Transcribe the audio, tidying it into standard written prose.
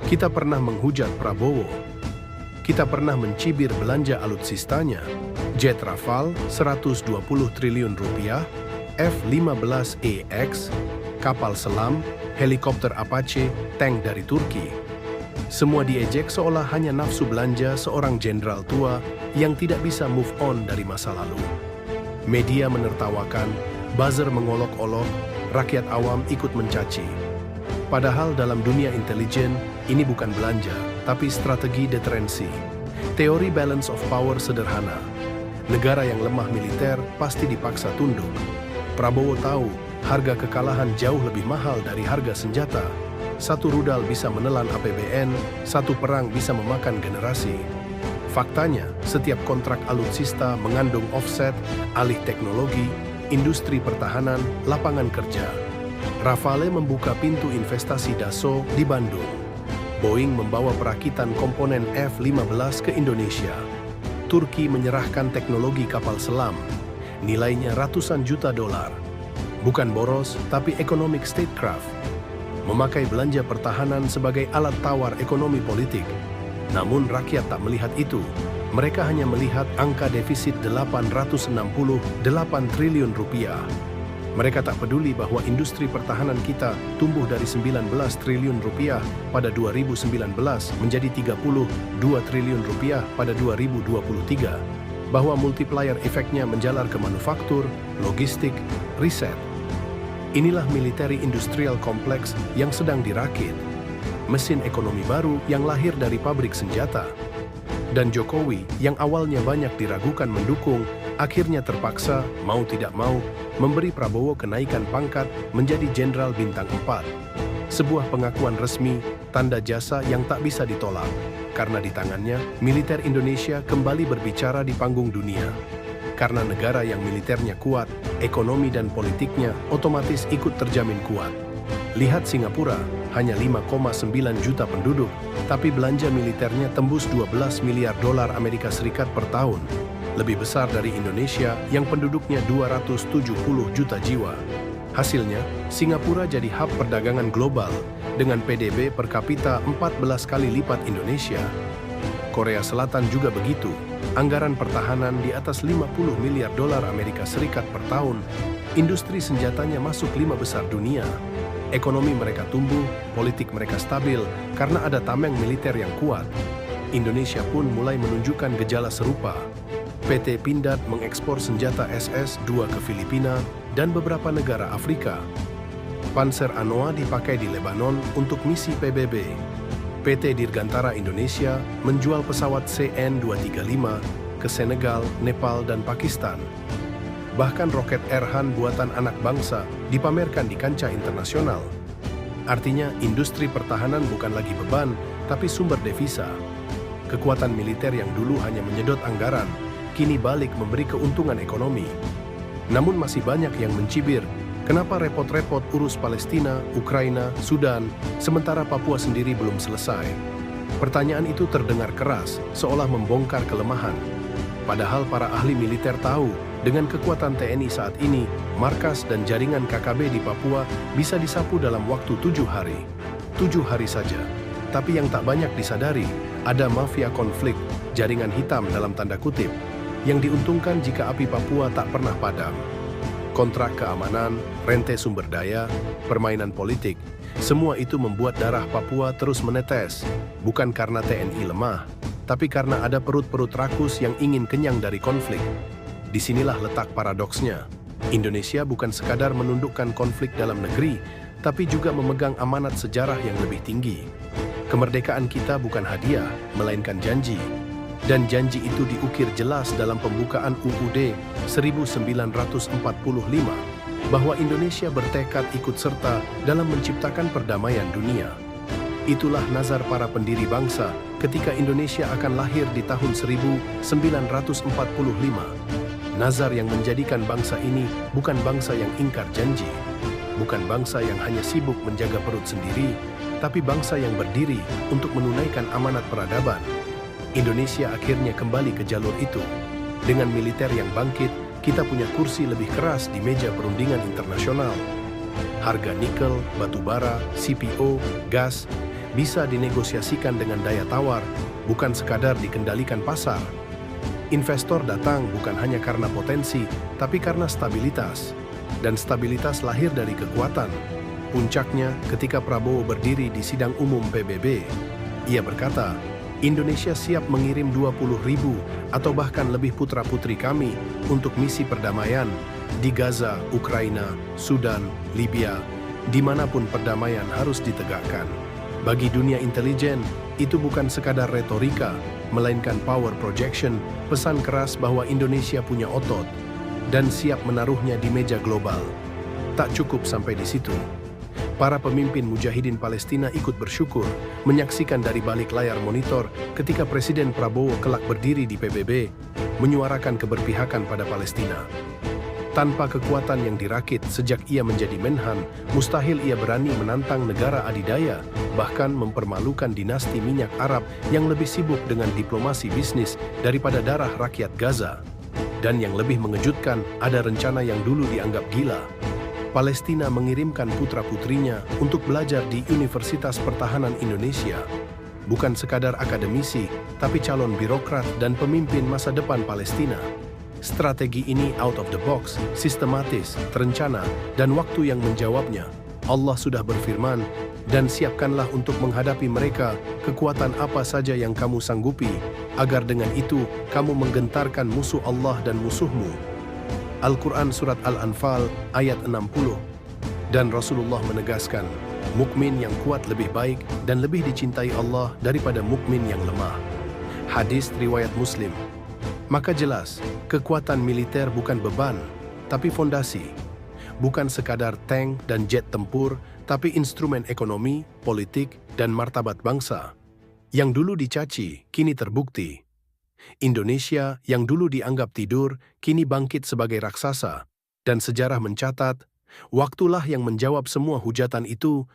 Kita pernah menghujat Prabowo. Kita pernah mencibir belanja alutsistanya, jet Rafale 120 triliun rupiah, F-15EX, kapal selam, helikopter Apache, tank dari Turki. Semua diejek seolah hanya nafsu belanja seorang jenderal tua yang tidak bisa move on dari masa lalu. Media menertawakan, buzzer mengolok-olok, rakyat awam ikut mencaci. Padahal dalam dunia intelijen, ini bukan belanja, tapi strategi deterensi. Teori balance of power sederhana. Negara yang lemah militer pasti dipaksa tunduk. Prabowo tahu, harga kekalahan jauh lebih mahal dari harga senjata. Satu rudal bisa menelan APBN, satu perang bisa memakan generasi. Faktanya, setiap kontrak alutsista mengandung offset, alih teknologi, industri pertahanan, lapangan kerja. Rafale membuka pintu investasi Dassault di Bandung. Boeing membawa perakitan komponen F-15 ke Indonesia. Turki menyerahkan teknologi kapal selam. Nilainya ratusan juta dolar. Bukan boros, tapi economic statecraft. Memakai belanja pertahanan sebagai alat tawar ekonomi politik. Namun rakyat tak melihat itu. Mereka hanya melihat angka defisit 868 triliun rupiah. Mereka tak peduli bahwa industri pertahanan kita tumbuh dari 19 triliun rupiah pada 2019 menjadi 32 triliun rupiah pada 2023. Bahwa multiplier efeknya menjalar ke manufaktur, logistik, riset. Inilah military industrial complex yang sedang dirakit. Mesin ekonomi baru yang lahir dari pabrik senjata. Dan Jokowi yang awalnya banyak diragukan mendukung, akhirnya terpaksa, mau tidak mau, memberi Prabowo kenaikan pangkat menjadi Jenderal Bintang 4. Sebuah pengakuan resmi, tanda jasa yang tak bisa ditolak. Karena di tangannya, militer Indonesia kembali berbicara di panggung dunia. Karena negara yang militernya kuat, ekonomi dan politiknya otomatis ikut terjamin kuat. Lihat Singapura, hanya 5,9 juta penduduk, tapi belanja militernya tembus 12 miliar dolar Amerika Serikat per tahun. Lebih besar dari Indonesia yang penduduknya 270 juta jiwa. Hasilnya, Singapura jadi hub perdagangan global dengan PDB per kapita 14 kali lipat Indonesia. Korea Selatan juga begitu. Anggaran pertahanan di atas 50 miliar dolar Amerika Serikat per tahun. Industri senjatanya masuk 5 besar dunia. Ekonomi mereka tumbuh, politik mereka stabil karena ada tameng militer yang kuat. Indonesia pun mulai menunjukkan gejala serupa. PT Pindad mengekspor senjata SS-2 ke Filipina dan beberapa negara Afrika. Panzer Anoa dipakai di Lebanon untuk misi PBB. PT Dirgantara Indonesia menjual pesawat CN-235 ke Senegal, Nepal, dan Pakistan. Bahkan roket Erhan buatan anak bangsa dipamerkan di kancah internasional. Artinya, industri pertahanan bukan lagi beban, tapi sumber devisa. Kekuatan militer yang dulu hanya menyedot anggaran, kini balik memberi keuntungan ekonomi. Namun masih banyak yang mencibir, kenapa repot-repot urus Palestina, Ukraina, Sudan, sementara Papua sendiri belum selesai. Pertanyaan itu terdengar keras, seolah membongkar kelemahan. Padahal para ahli militer tahu, dengan kekuatan TNI saat ini, markas dan jaringan KKB di Papua bisa disapu dalam waktu 7 hari. 7 hari saja. Tapi yang tak banyak disadari, ada mafia konflik, jaringan hitam dalam tanda kutip, yang diuntungkan jika api Papua tak pernah padam. Kontrak keamanan, rente sumber daya, permainan politik, semua itu membuat darah Papua terus menetes, bukan karena TNI lemah, tapi karena ada perut-perut rakus yang ingin kenyang dari konflik. Disinilah letak paradoksnya. Indonesia bukan sekadar menundukkan konflik dalam negeri, tapi juga memegang amanat sejarah yang lebih tinggi. Kemerdekaan kita bukan hadiah, melainkan janji. Dan janji itu diukir jelas dalam pembukaan UUD 1945, bahwa Indonesia bertekad ikut serta dalam menciptakan perdamaian dunia. Itulah nazar para pendiri bangsa ketika Indonesia akan lahir di tahun 1945. Nazar yang menjadikan bangsa ini bukan bangsa yang ingkar janji, bukan bangsa yang hanya sibuk menjaga perut sendiri, tapi bangsa yang berdiri untuk menunaikan amanat peradaban. Indonesia akhirnya kembali ke jalur itu. Dengan militer yang bangkit, kita punya kursi lebih keras di meja perundingan internasional. Harga nikel, batu bara, CPO, gas, bisa dinegosiasikan dengan daya tawar, bukan sekadar dikendalikan pasar. Investor datang bukan hanya karena potensi, tapi karena stabilitas. Dan stabilitas lahir dari kekuatan. Puncaknya ketika Prabowo berdiri di sidang umum PBB. Ia berkata, Indonesia siap mengirim 20.000 atau bahkan lebih putra-putri kami untuk misi perdamaian di Gaza, Ukraina, Sudan, Libya, dimanapun perdamaian harus ditegakkan. Bagi dunia intelijen, itu bukan sekadar retorika, melainkan power projection, pesan keras bahwa Indonesia punya otot dan siap menaruhnya di meja global. Tak cukup sampai di situ. Para pemimpin mujahidin Palestina ikut bersyukur, menyaksikan dari balik layar monitor ketika Presiden Prabowo kelak berdiri di PBB, menyuarakan keberpihakan pada Palestina. Tanpa kekuatan yang dirakit sejak ia menjadi Menhan, mustahil ia berani menantang negara adidaya, bahkan mempermalukan dinasti minyak Arab yang lebih sibuk dengan diplomasi bisnis daripada darah rakyat Gaza. Dan yang lebih mengejutkan, ada rencana yang dulu dianggap gila. Palestina mengirimkan putra-putrinya untuk belajar di Universitas Pertahanan Indonesia. Bukan sekadar akademisi, tapi calon birokrat dan pemimpin masa depan Palestina. Strategi ini out of the box, sistematis, terencana, dan waktu yang menjawabnya. Allah sudah berfirman, dan siapkanlah untuk menghadapi mereka kekuatan apa saja yang kamu sanggupi, agar dengan itu kamu menggentarkan musuh Allah dan musuhmu. Al-Quran Surat Al-Anfal ayat 60. Dan Rasulullah menegaskan, mukmin yang kuat lebih baik dan lebih dicintai Allah daripada mukmin yang lemah. Hadis riwayat Muslim. Maka jelas, kekuatan militer bukan beban, tapi fondasi. Bukan sekadar tank dan jet tempur, tapi instrumen ekonomi, politik, dan martabat bangsa. Yang dulu dicaci, kini terbukti. Indonesia yang dulu dianggap tidur, kini bangkit sebagai raksasa. Dan sejarah mencatat, waktulah yang menjawab semua hujatan itu,